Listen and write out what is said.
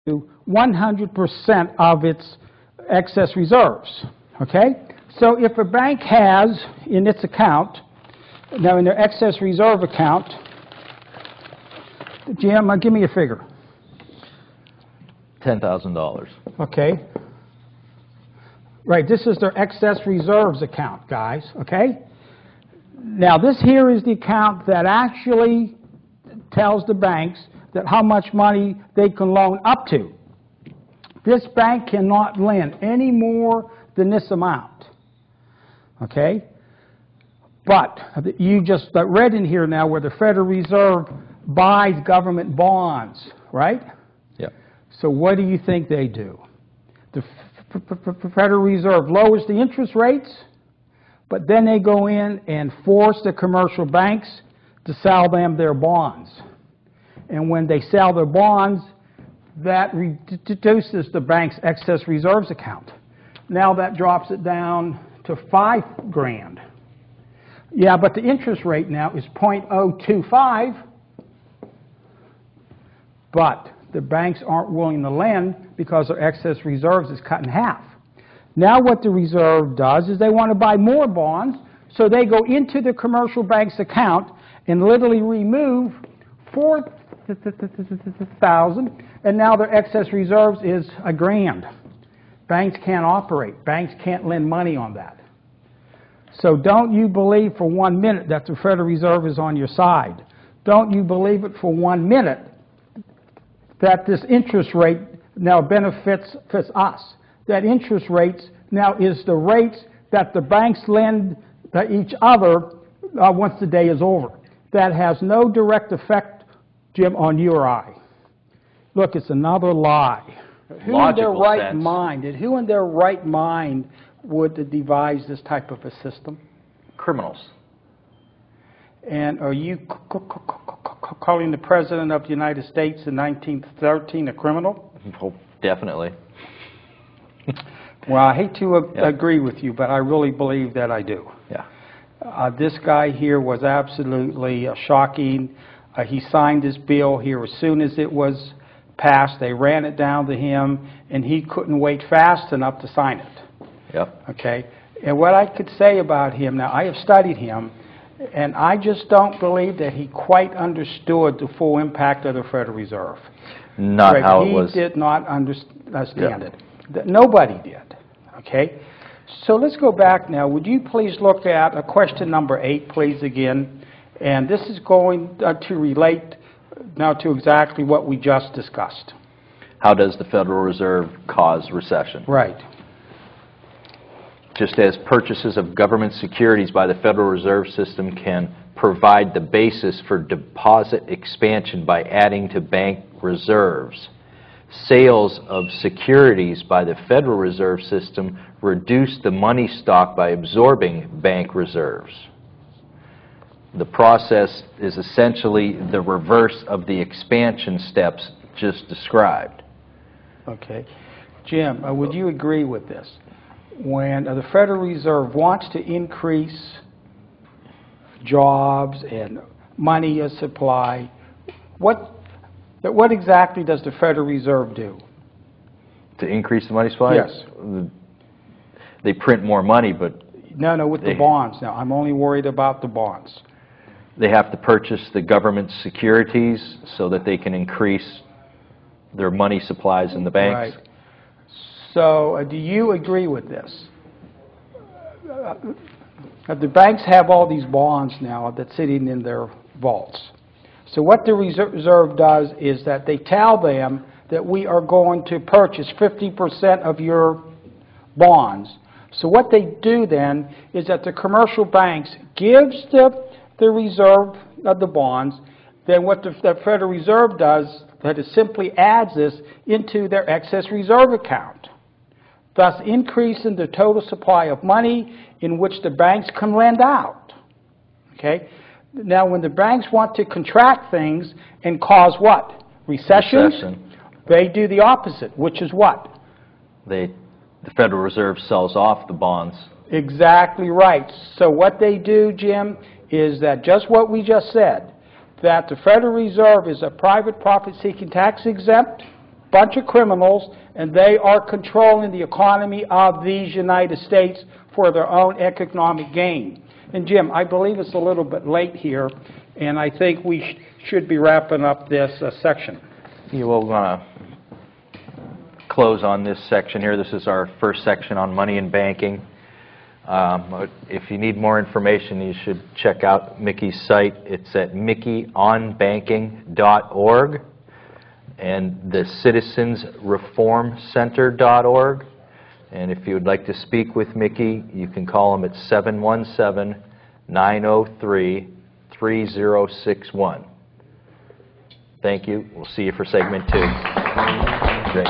to 100% of its excess reserves, okay? So if a bank has in its account, now in their excess reserve account, Jim, give me a figure. $10,000. Okay. Right, this is their excess reserves account, guys, okay? Now this here is the account that actually tells the banks that how much money they can loan up to. This bank cannot lend any more than this amount, okay? But you just read in here now where the Federal Reserve buys government bonds, right? Yep. So what do you think they do? The Federal Reserve lowers the interest rates, but then they go in and force the commercial banks to sell them their bonds. And when they sell their bonds, that reduces the bank's excess reserves account. Now that drops it down to $5,000. Yeah, but the interest rate now is 0.025, but the banks aren't willing to lend because their excess reserves is cut in half. Now what the reserve does is they want to buy more bonds, so they go into the commercial bank's account and literally remove $4,000, and now their excess reserves is $1,000. Banks can't operate. Banks can't lend money on that. So don't you believe for 1 minute that the Federal Reserve is on your side. Don't you believe it for 1 minute that this interest rate now benefits us. That interest rates now is the rates that the banks lend to each other once the day is over. That has no direct effect, Jim, on you or I. Look, it's another lie. Who in their right mind would devise this type of a system? Criminals. And are you calling the President of the United States in 1913 a criminal? Oh, definitely. Well, I hate to agree with you, but I really believe that I do. Yeah. This guy here was absolutely shocking. He signed this bill here as soon as it was passed. They ran it down to him, and he couldn't wait fast enough to sign it. Yep. Okay. And what I could say about him, now I have studied him, and I just don't believe that he quite understood the full impact of the Federal Reserve. Not how it was. He did not understand it. Nobody did. Okay? So let's go back now. Would you please look at question number 8, please, again. And this is going to relate now to exactly what we just discussed. How does the Federal Reserve cause recession? Right. Just as purchases of government securities by the Federal Reserve System can provide the basis for deposit expansion by adding to bank reserves, sales of securities by the Federal Reserve System reduce the money stock by absorbing bank reserves. The process is essentially the reverse of the expansion steps just described. Okay. Jim, would you agree with this? When the Federal Reserve wants to increase jobs and money supply, what exactly does the Federal Reserve do? To increase the money supply? Yes. They print more money, but... No, with the bonds. Now, I'm only worried about the bonds. They have to purchase the government securities so that they can increase their money supplies in the banks. Right. So, do you agree with this? The banks have all these bonds now that's sitting in their vaults. So what the Reserve does is that they tell them that we are going to purchase 50% of your bonds. So what they do then is that the commercial banks gives the Reserve of the bonds. Then what the Federal Reserve does, that it simply adds this into their excess reserve account, thus increasing the total supply of money in which the banks can lend out. Okay? Now, when the banks want to contract things and cause what? Recessions? Recession. They do the opposite, which is what? The Federal Reserve sells off the bonds. Exactly right. So what they do, Jim, is that just what we just said, that the Federal Reserve is a private profit-seeking tax-exempt bunch of criminals, and they are controlling the economy of these United States for their own economic gain. And Jim, I believe it's a little bit late here, and I think we should be wrapping up this section. You will want to close on this section here. This is our first section on money and banking. If you need more information, you should check out Mickey's site. It's at mickeyonbanking.org and the citizensreformcenter.org. And if you would like to speak with Mickey, you can call him at 717-903-3061. Thank you. We'll see you for segment 2. Great.